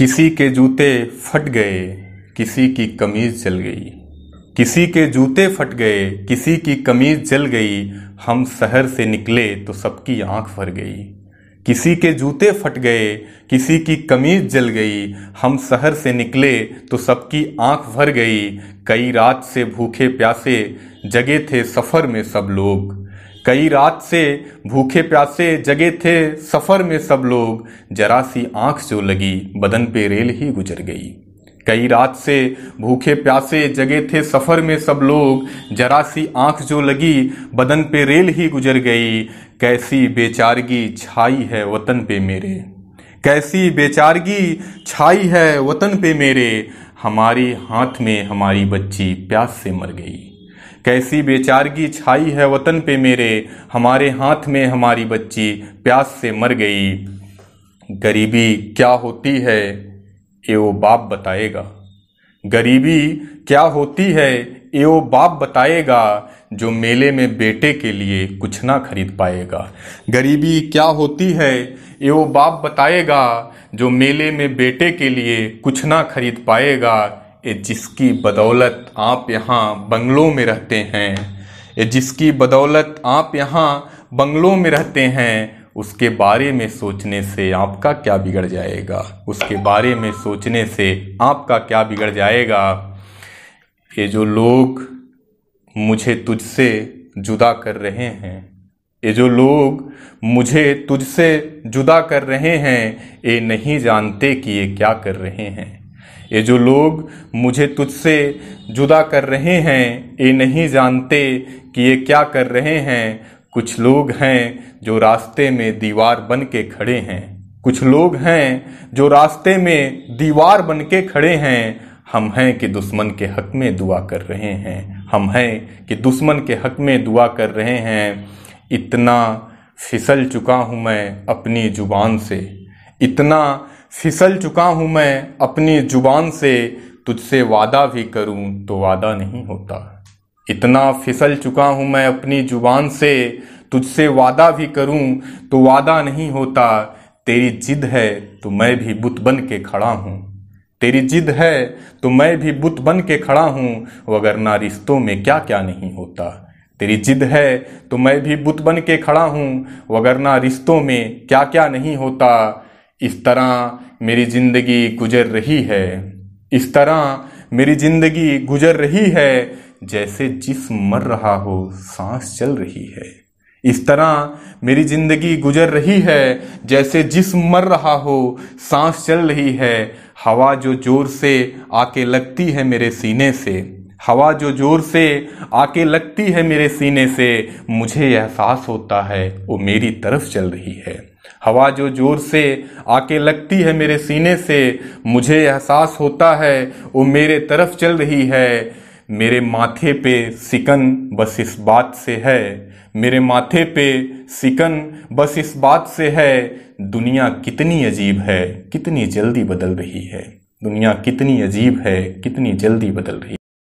किसी के जूते फट गए, किसी की कमीज जल गई। किसी के जूते फट गए, किसी की कमीज जल गई। हम शहर से निकले तो सबकी आंख भर गई। किसी के जूते फट गए, किसी की कमीज जल गई। हम शहर से निकले तो सबकी आंख भर गई। कई रात से भूखे प्यासे जगे थे सफर में सब लोग। कई रात से भूखे प्यासे जगे थे सफर में सब लोग। जरा सी आंख जो लगी बदन पे रेल ही गुजर गई। कई रात से भूखे प्यासे जगे थे सफर में सब लोग। जरा सी आंख जो लगी बदन पे रेल ही गुजर गई। कैसी बेचारगी छाई है वतन पे मेरे। कैसी बेचारगी छाई है वतन पे मेरे। हमारे हाथ में हमारी बच्ची प्यास से मर गई। कैसी बेचारगी छाई है वतन पे मेरे। हमारे हाथ में हमारी बच्ची प्यास से मर गई। गरीबी क्या होती है ये वो बाप बताएगा। गरीबी क्या होती है ये वो बाप बताएगा। जो मेले में बेटे के लिए कुछ ना खरीद पाएगा। गरीबी क्या होती है ये वो बाप बताएगा। जो मेले में बेटे के लिए कुछ ना खरीद पाएगा। ये जिसकी बदौलत आप यहाँ बंगलों में रहते हैं। ये जिसकी बदौलत आप यहाँ बंगलों में रहते हैं। उसके बारे में सोचने से आपका क्या बिगड़ जाएगा। उसके बारे में सोचने से आपका क्या बिगड़ जाएगा। ये जो लोग मुझे तुझसे जुदा कर रहे हैं। ये जो लोग मुझे तुझसे जुदा कर रहे हैं। ये नहीं जानते कि ये क्या कर रहे हैं। ये जो लोग मुझे तुझसे जुदा कर रहे हैं। ये नहीं जानते कि ये क्या कर रहे हैं। कुछ लोग हैं जो रास्ते में दीवार बन के खड़े हैं। कुछ लोग हैं जो रास्ते में दीवार बन के खड़े हैं। हम हैं कि दुश्मन के हक में दुआ कर रहे हैं। हम हैं कि दुश्मन के हक में दुआ कर रहे हैं। इतना फिसल चुका हूँ मैं अपनी जुबान से। इतना फिसल चुका हूँ मैं अपनी जुबान से। तुझसे वादा भी करूँ तो वादा नहीं होता। इतना फिसल चुका हूँ मैं अपनी जुबान से। तुझसे वादा भी करूँ तो वादा नहीं होता। तेरी जिद है तो मैं भी बुत बन के खड़ा हूँ। तेरी जिद है तो मैं भी बुत बन के खड़ा हूँ। वगरना रिश्तों में क्या क्या नहीं होता। तेरी जिद है तो मैं भी बुत बन के खड़ा हूँ। वगरना रिश्तों में क्या क्या नहीं होता। इस तरह मेरी जिंदगी गुजर रही है। इस तरह मेरी जिंदगी गुजर रही है। जैसे जिस्म मर रहा हो सांस चल रही है। इस तरह मेरी जिंदगी गुजर रही है। जैसे जिस्म मर रहा हो सांस चल रही है। हवा जो जोर से आके लगती है मेरे सीने से। हवा जो जोर से आके लगती है मेरे सीने से। मुझे एहसास होता है वो मेरी तरफ चल रही है। हवा जो जोर से आके लगती है मेरे सीने से। मुझे एहसास होता है वो मेरे तरफ चल रही है। मेरे माथे पे सिकन बस इस बात से है। मेरे माथे पे सिकन बस इस बात से है। दुनिया कितनी अजीब है कितनी जल्दी बदल रही है। दुनिया कितनी अजीब है कितनी जल्दी बदल रही है।